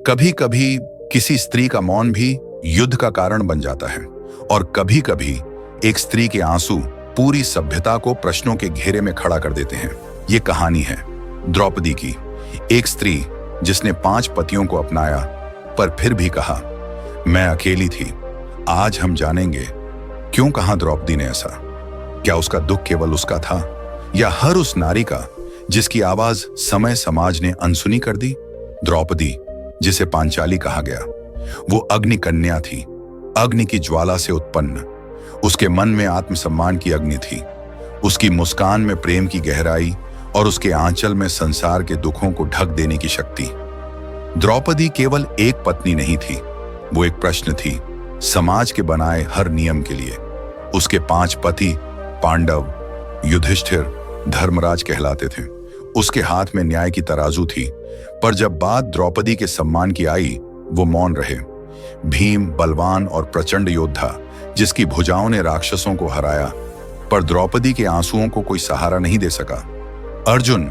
कभी कभी किसी स्त्री का मौन भी युद्ध का कारण बन जाता है और कभी कभी एक स्त्री के आंसू पूरी सभ्यता को प्रश्नों के घेरे में खड़ा कर देते हैं। ये कहानी है द्रौपदी की, एक स्त्री जिसने 5 पतियों को अपनाया पर फिर भी कहा मैं अकेली थी। आज हम जानेंगे क्यों कहा द्रौपदी ने ऐसा। क्या उसका दुख केवल उसका था या हर उस नारी का जिसकी आवाज समय समाज ने अनसुनी कर दी। द्रौपदी, जिसे पांचाली कहा गया, वो अग्नि कन्या थी, अग्नि की ज्वाला से उत्पन्न। उसके मन में आत्मसम्मान की अग्नि थी, उसकी मुस्कान में प्रेम की गहराई और उसके आंचल में संसार के दुखों को ढक देने की शक्ति। द्रौपदी केवल एक पत्नी नहीं थी, वो एक प्रश्न थी समाज के बनाए हर नियम के लिए। उसके 5 पति पांडव, युधिष्ठिर, धर्मराज कहलाते थे। उसके हाथ में न्याय की तराजू थी, पर जब बात द्रौपदी के सम्मान की आई, वो मौन रहे। भीम बलवान और प्रचंड योद्धा जिसकी भुजाओं ने राक्षसों को हराया, पर द्रौपदी के आंसुओं को कोई सहारा नहीं दे सका। अर्जुन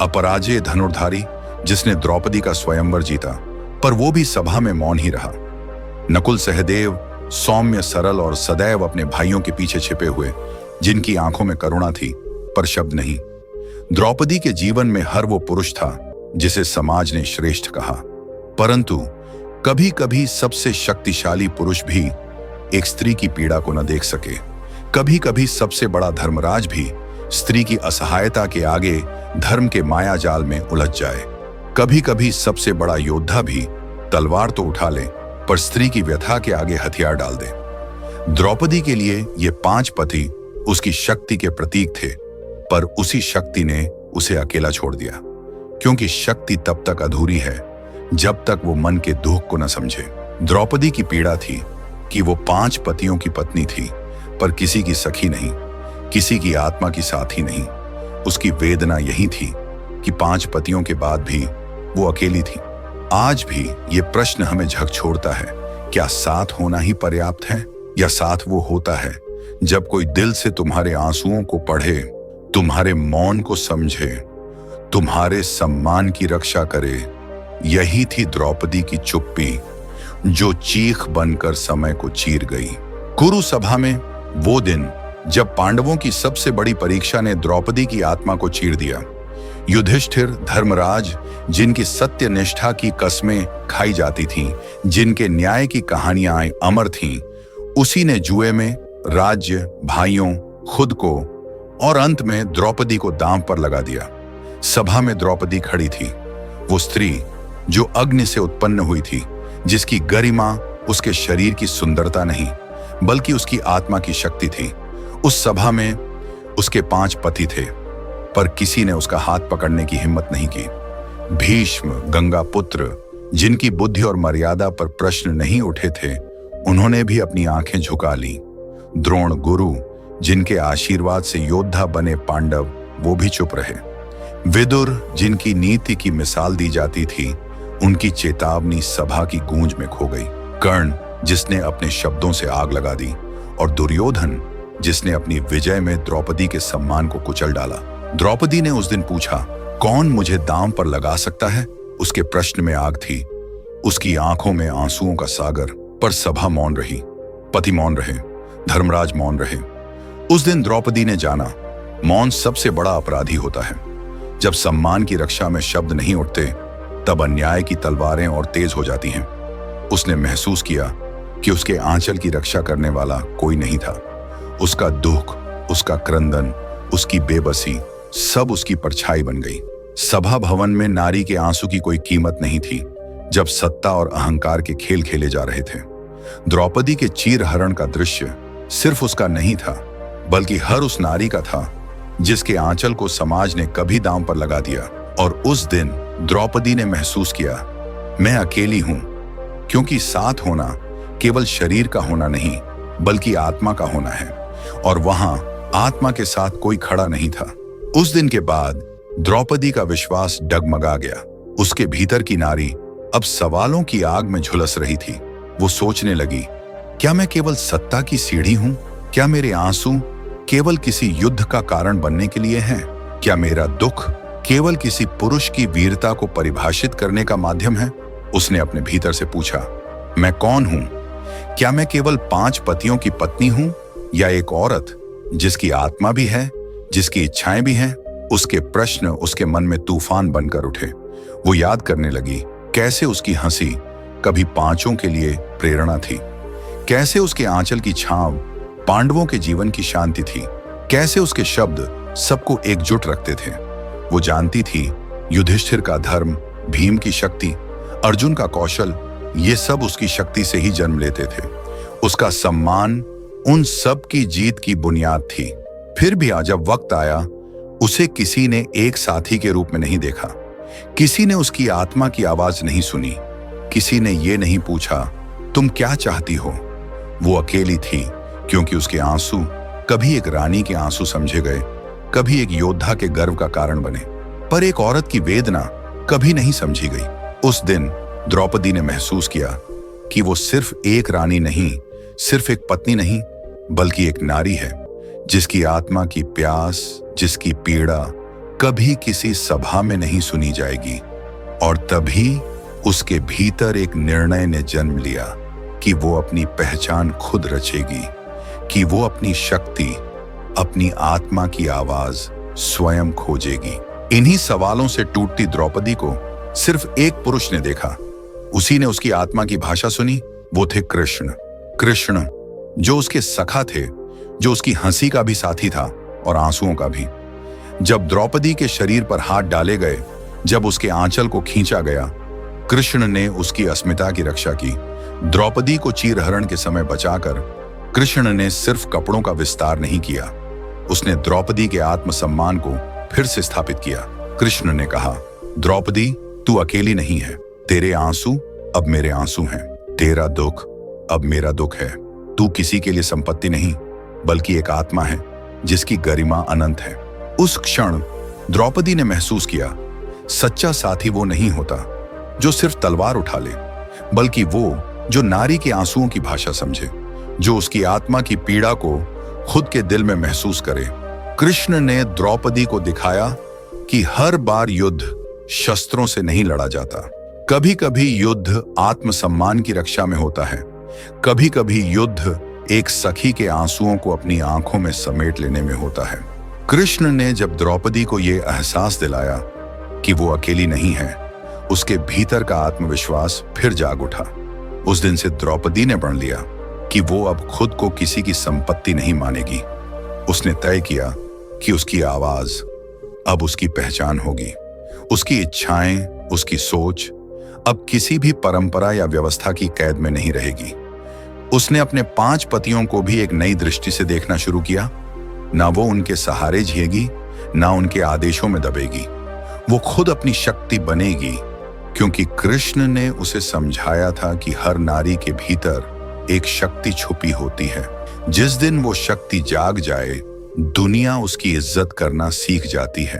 अपराजेय धनुर्धारी जिसने द्रौपदी का स्वयंवर जीता, पर वो भी सभा में मौन ही रहा। नकुल सहदेव सौम्य सरल और सदैव अपने भाइयों के पीछे छिपे हुए, जिनकी आंखों में करुणा थी पर शब्द नहीं। द्रौपदी के जीवन में हर वो पुरुष था जिसे समाज ने श्रेष्ठ कहा, परंतु कभी कभी सबसे शक्तिशाली पुरुष भी एक स्त्री की पीड़ा को न देख सके। कभी कभी सबसे बड़ा धर्मराज भी स्त्री की असहायता के आगे धर्म के माया जाल में उलझ जाए। कभी कभी सबसे बड़ा योद्धा भी तलवार तो उठा ले, पर स्त्री की व्यथा के आगे हथियार डाल दे। द्रौपदी के लिए ये 5 पति उसकी शक्ति के प्रतीक थे, पर उसी शक्ति ने उसे अकेला छोड़ दिया, क्योंकि शक्ति तब तक अधूरी है जब तक वो मन के दुख को न समझे। द्रौपदी की पीड़ा थी कि वो 5 पतियों की पत्नी थी, पर किसी की सखी नहीं, किसी की आत्मा की साथी नहीं। उसकी वेदना यही थी कि 5 पतियों के बाद भी वो अकेली थी। आज भी ये प्रश्न हमें झकझोरता है, क्या साथ होना ही पर्याप्त है, या साथ वो होता है जब कोई दिल से तुम्हारे आंसुओं को पढ़े, तुम्हारे मौन को समझे, तुम्हारे सम्मान की रक्षा करे। यही थी द्रौपदी की चुप्पी, जो चीख बनकर समय को चीर गई। कुरु सभा में वो दिन जब पांडवों की सबसे बड़ी परीक्षा ने द्रौपदी की आत्मा को चीर दिया। युधिष्ठिर, धर्मराज, जिनकी सत्य निष्ठा की कस्में खाई जाती थीं, जिनके न्याय की कहानियां अमर थीं, उसी ने जुए में राज्य, भाइयों, खुद को और अंत में द्रौपदी को दांव पर लगा दिया। सभा में द्रौपदी खड़ी थी, वो स्त्री जो अग्नि से उत्पन्न हुई थी, जिसकी गरिमा उसके शरीर की सुंदरता नहीं बल्कि उसकी आत्मा की शक्ति थी। उस सभा में उसके 5 पति थे, पर किसी ने उसका हाथ पकड़ने की हिम्मत नहीं की। भीष्म, गंगा पुत्र, जिनकी बुद्धि और मर्यादा पर प्रश्न नहीं उठे थे, उन्होंने भी अपनी आंखें झुका ली। द्रोण गुरु, जिनके आशीर्वाद से योद्धा बने पांडव, वो भी चुप रहे। विदुर, जिनकी नीति की मिसाल दी जाती थी, उनकी चेतावनी सभा की गूंज में खो गई। कर्ण, जिसने अपने शब्दों से आग लगा दी, और दुर्योधन, जिसने अपनी विजय में द्रौपदी के सम्मान को कुचल डाला। द्रौपदी ने उस दिन पूछा, कौन मुझे दांव पर लगा सकता है? उसके प्रश्न में आग थी, उसकी आंखों में आंसुओं का सागर, पर सभा मौन रही, पति मौन रहे, धर्मराज मौन रहे। उस दिन द्रौपदी ने जाना, मौन सबसे बड़ा अपराधी होता है। जब सम्मान की रक्षा में शब्द नहीं उठते, तब अन्याय की तलवारें और तेज हो जाती हैं। उसने महसूस किया कि उसके आंचल की रक्षा करने वाला कोई नहीं था। उसका दुख, उसका क्रंदन, उसकी बेबसी, सब उसकी परछाई बन गई। सभा भवन में नारी के आंसू की कोई कीमत नहीं थी जब सत्ता और अहंकार के खेल खेले जा रहे थे। द्रौपदी के चीरहरण का दृश्य सिर्फ उसका नहीं था, बल्कि हर उस नारी का था जिसके आंचल को समाज ने कभी दांव पर लगा दिया। और उस दिन द्रौपदी ने महसूस किया, मैं अकेली हूं, क्योंकि साथ होना केवल शरीर का होना नहीं बल्कि आत्मा का होना है, और वहां आत्मा के साथ कोई खड़ा नहीं था। उस दिन के बाद द्रौपदी का विश्वास डगमगा गया। उसके भीतर की नारी अब सवालों की आग में झुलस रही थी। वो सोचने लगी, क्या मैं केवल सत्ता की सीढ़ी हूं? क्या मेरे आंसू केवल किसी युद्ध का कारण बनने के लिए हैं? क्या मेरा दुख केवल किसी पुरुष की वीरता को परिभाषित करने का माध्यम है? उसने अपने भीतर से पूछा, मैं कौन हूं? क्या मैं केवल 5 पतियों की पत्नी हूं, या एक औरत जिसकी आत्मा भी है, जिसकी इच्छाएं भी हैं? उसके प्रश्न उसके मन में तूफान बनकर उठे। वो याद करने लगी कैसे उसकी हंसी कभी 5 के लिए प्रेरणा थी, कैसे उसके आंचल की छांव पांडवों के जीवन की शांति थी, कैसे उसके शब्द सबको एकजुट रखते थे। वो जानती थी युधिष्ठिर का धर्म, भीम की शक्ति, अर्जुन का कौशल, ये सब उसकी शक्ति से ही जन्म लेते थे। उसका सम्मान उन सब की जीत की बुनियाद थी। फिर भी आज जब वक्त आया, उसे किसी ने एक साथी के रूप में नहीं देखा, किसी ने उसकी आत्मा की आवाज नहीं सुनी, किसी ने ये नहीं पूछा तुम क्या चाहती हो। वो अकेली थी, क्योंकि उसके आंसू कभी एक रानी के आंसू समझे गए, कभी एक योद्धा के गर्व का कारण बने, पर एक औरत की वेदना कभी नहीं समझी गई। उस दिन द्रौपदी ने महसूस किया कि वो सिर्फ एक रानी नहीं, सिर्फ एक पत्नी नहीं, बल्कि एक नारी है, जिसकी आत्मा की प्यास, जिसकी पीड़ा कभी किसी सभा में नहीं सुनी जाएगी। और तभी उसके भीतर एक निर्णय ने जन्म लिया कि वो अपनी पहचान खुद रचेगी, कि वो अपनी शक्ति, अपनी आत्मा की आवाज स्वयं खोजेगी। इन्हीं सवालों से टूटती द्रौपदी को सिर्फ एक पुरुष ने देखा। उसी ने उसकी आत्मा की भाषा सुनी। वो थे कृष्ण। कृष्ण जो उसके सखा थे, जो उसकी हंसी का भी साथी था और आंसुओं का भी। जब द्रौपदी के शरीर पर हाथ डाले गए, जब उसके आंचल को खींचा गया, कृष्ण ने उसकी अस्मिता की रक्षा की। द्रौपदी को चीरहरण के समय बचाकर कृष्ण ने सिर्फ कपड़ों का विस्तार नहीं किया, उसने द्रौपदी के आत्मसम्मान को फिर से स्थापित किया। कृष्ण ने कहा, द्रौपदी तू अकेली नहीं है, तेरे आंसू अब मेरे आंसू हैं, तेरा दुख अब मेरा दुख है। तू किसी के लिए संपत्ति नहीं, बल्कि एक आत्मा है जिसकी गरिमा अनंत है। उस क्षण द्रौपदी ने महसूस किया, सच्चा साथी वो नहीं होता जो सिर्फ तलवार उठा ले, बल्कि वो जो नारी के आंसुओं की भाषा समझे, जो उसकी आत्मा की पीड़ा को खुद के दिल में महसूस करे। कृष्ण ने द्रौपदी को दिखाया कि हर बार युद्ध शस्त्रों से नहीं लड़ा जाता। कभी कभी युद्ध आत्मसम्मान की रक्षा में होता है, कभी कभी युद्ध एक सखी के आंसुओं को अपनी आंखों में समेट लेने में होता है। कृष्ण ने जब द्रौपदी को यह एहसास दिलाया कि वो अकेली नहीं है, उसके भीतर का आत्मविश्वास फिर जाग उठा। उस दिन से द्रौपदी ने प्रण लिया कि वो अब खुद को किसी की संपत्ति नहीं मानेगी। उसने तय किया कि उसकी आवाज अब उसकी पहचान होगी, उसकी इच्छाएं, उसकी सोच अब किसी भी परंपरा या व्यवस्था की कैद में नहीं रहेगी। उसने अपने 5 पतियों को भी एक नई दृष्टि से देखना शुरू किया। ना वो उनके सहारे जिएगी, ना उनके आदेशों में दबेगी। वो खुद अपनी शक्ति बनेगी, क्योंकि कृष्ण ने उसे समझाया था कि हर नारी के भीतर एक शक्ति छुपी होती है। जिस दिन वो शक्ति जाग जाए, दुनिया उसकी इज्जत करना सीख जाती है।